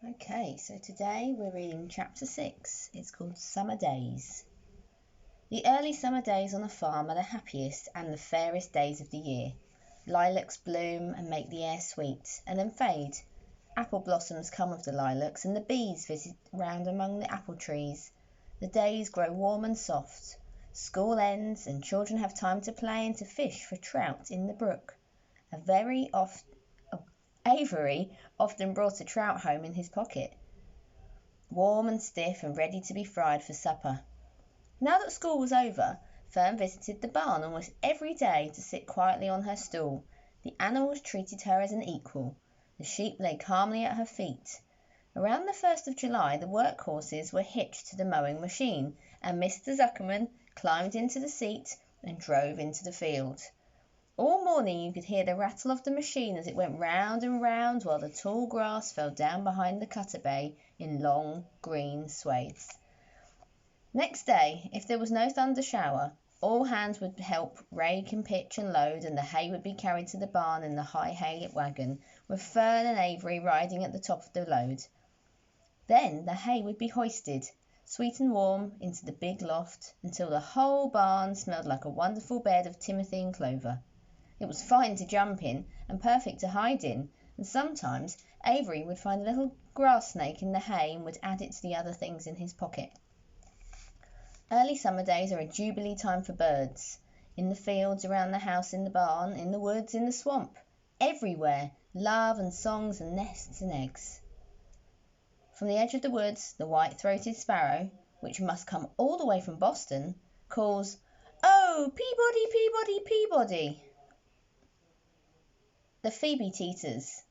Okay, so today we're reading chapter 6. It's called Summer Days. The early summer days on a farm are the happiest and the fairest days of the year. Lilacs bloom and make the air sweet, and then fade. Apple blossoms come of the lilacs, and the bees visit round among the apple trees. The days grow warm and soft. School ends, and children have time to play and to fish for trout in the brook. Avery often brought a trout home in his pocket, warm and stiff and ready to be fried for supper. Now that school was over, Fern visited the barn almost every day to sit quietly on her stool. The animals treated her as an equal. The sheep lay calmly at her feet. Around the 1st of July, the work horses were hitched to the mowing machine, and Mr. Zuckerman climbed into the seat and drove into the field. All morning you could hear the rattle of the machine as it went round and round while the tall grass fell down behind the cutter bay in long green swathes. Next day, if there was no thunder shower, all hands would help rake and pitch and load, and the hay would be carried to the barn in the high hay wagon, with Fern and Avery riding at the top of the load. Then the hay would be hoisted, sweet and warm, into the big loft, until the whole barn smelled like a wonderful bed of timothy and clover. It was fine to jump in, and perfect to hide in, and sometimes Avery would find a little grass snake in the hay and would add it to the other things in his pocket. Early summer days are a jubilee time for birds. In the fields, around the house, in the barn, in the woods, in the swamp, everywhere, love and songs and nests and eggs. From the edge of the woods, the white-throated sparrow, which must come all the way from Boston, calls, "Oh, Peabody, Peabody, Peabody!" The phoebe teeters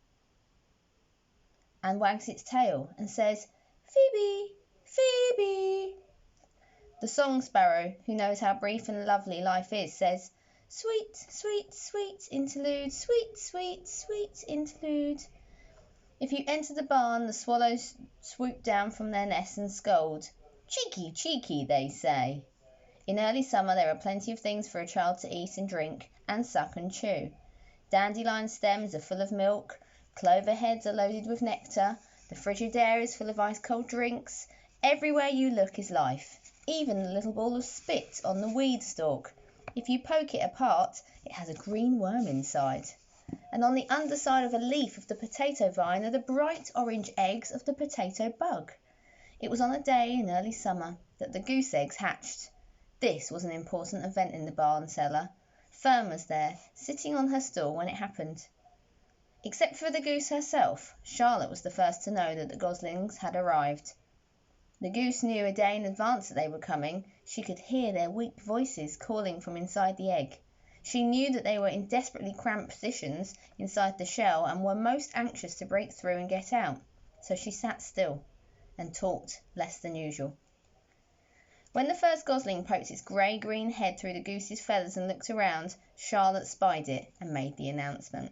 and wags its tail and says, "Phoebe, Phoebe!" The song sparrow, who knows how brief and lovely life is, says, "Sweet, sweet, sweet interlude, sweet, sweet, sweet interlude." If you enter the barn, the swallows swoop down from their nests and scold. "Cheeky, cheeky," they say. In early summer there are plenty of things for a child to eat and drink, and suck and chew. Dandelion stems are full of milk, clover heads are loaded with nectar, the Frigidaire is full of ice-cold drinks. Everywhere you look is life, even the little ball of spit on the weed stalk. If you poke it apart, it has a green worm inside. And on the underside of a leaf of the potato vine are the bright orange eggs of the potato bug. It was on a day in early summer that the goose eggs hatched. This was an important event in the barn cellar. Fern was there, sitting on her stool when it happened. Except for the goose herself, Charlotte was the first to know that the goslings had arrived. The goose knew a day in advance that they were coming. She could hear their weak voices calling from inside the egg. She knew that they were in desperately cramped positions inside the shell and were most anxious to break through and get out. So she sat still and talked less than usual. When the first gosling poked its grey-green head through the goose's feathers and looked around, Charlotte spied it and made the announcement.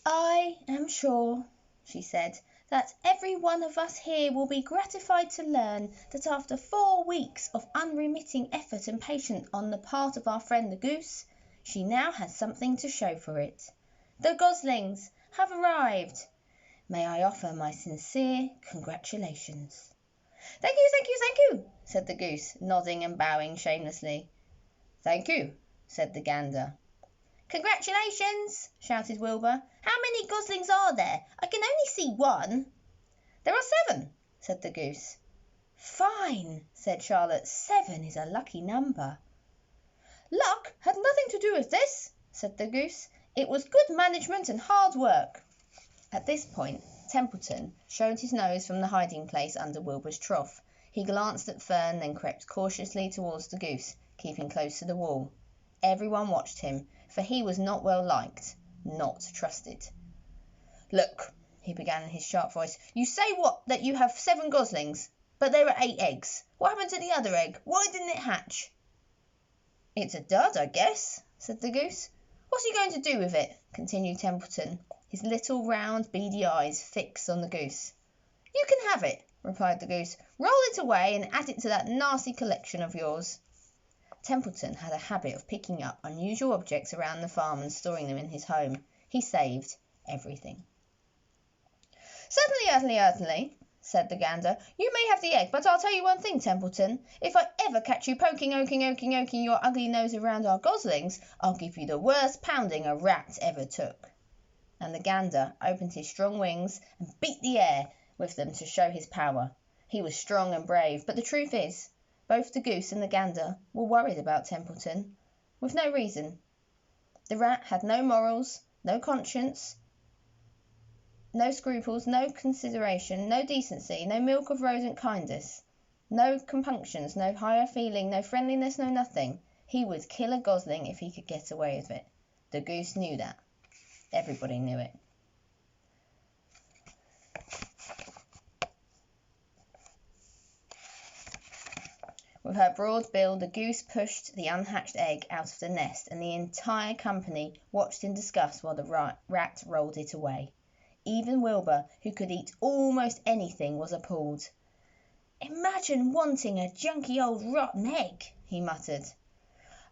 "I am sure," she said, "that every one of us here will be gratified to learn that after 4 weeks of unremitting effort and patience on the part of our friend the goose, she now has something to show for it. The goslings have arrived. May I offer my sincere congratulations." "Thank you, thank you, thank you," said the goose, nodding and bowing shamelessly. "Thank you," said the gander. "Congratulations!" shouted Wilbur. "How many goslings are there? I can only see one." "There are 7," said the goose. "Fine," said Charlotte. 7 is a lucky number. "Luck had nothing to do with this," said the goose. "It was good management and hard work." At this point Templeton showed his nose from the hiding place under Wilbur's trough. He glanced at Fern, then crept cautiously towards the goose, keeping close to the wall. Everyone watched him, for he was not well liked, not trusted. "Look," he began in his sharp voice, "you say that you have 7 goslings, but there are 8 eggs. What happened to the other egg? Why didn't it hatch?" "It's a dud, I guess," said the goose. "What's he going to do with it?" continued Templeton, his little round beady eyes fixed on the goose. "You can have it," replied the goose. "Roll it away and add it to that nasty collection of yours." Templeton had a habit of picking up unusual objects around the farm and storing them in his home. He saved everything. Certainly, said the gander. You may have the egg, but I'll tell you one thing, Templeton. If I ever catch you poking your ugly nose around our goslings, I'll give you the worst pounding a rat ever took. And the gander opened his strong wings and beat the air with them to show his power. He was strong and brave, but the truth is, both the goose and the gander were worried about Templeton, with no reason. The rat had no morals, no conscience, no scruples, no consideration, no decency, no milk of rodent kindness, no compunctions, no higher feeling, no friendliness, no nothing. He would kill a gosling if he could get away with it. The goose knew that. Everybody knew it. With her broad bill, the goose pushed the unhatched egg out of the nest, and the entire company watched in disgust while the rat rolled it away. Even Wilbur, who could eat almost anything, was appalled. "Imagine wanting a junky old rotten egg," he muttered.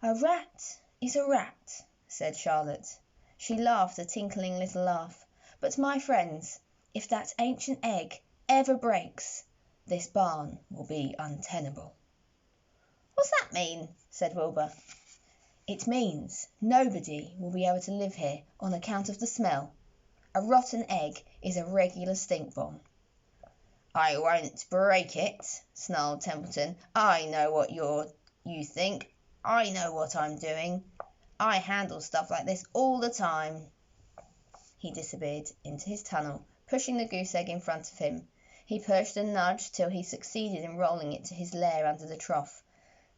"A rat is a rat," said Charlotte. She laughed a tinkling little laugh. "But, my friends, if that ancient egg ever breaks, this barn will be untenable." "What's that mean?" said Wilbur. "It means nobody will be able to live here on account of the smell. A rotten egg is a regular stink bomb." "I won't break it," snarled Templeton. "I know what you think. I know what I'm doing. I handle stuff like this all the time." He disappeared into his tunnel, pushing the goose egg in front of him. He pushed and nudged till he succeeded in rolling it to his lair under the trough.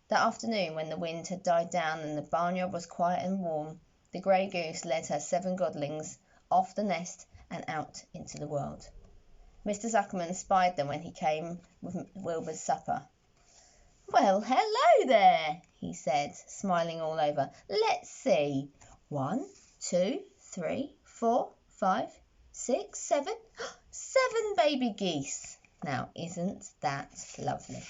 That afternoon, when the wind had died down and the barnyard was quiet and warm, the grey goose led her 7 godlings off the nest and out into the world. Mr. Zuckerman spied them when he came with Wilbur's supper. "Well, hello there," he said, smiling all over. "Let's see. 1, 2, 3, 4, 5, 6, 7. 7 baby geese. Now, isn't that lovely?"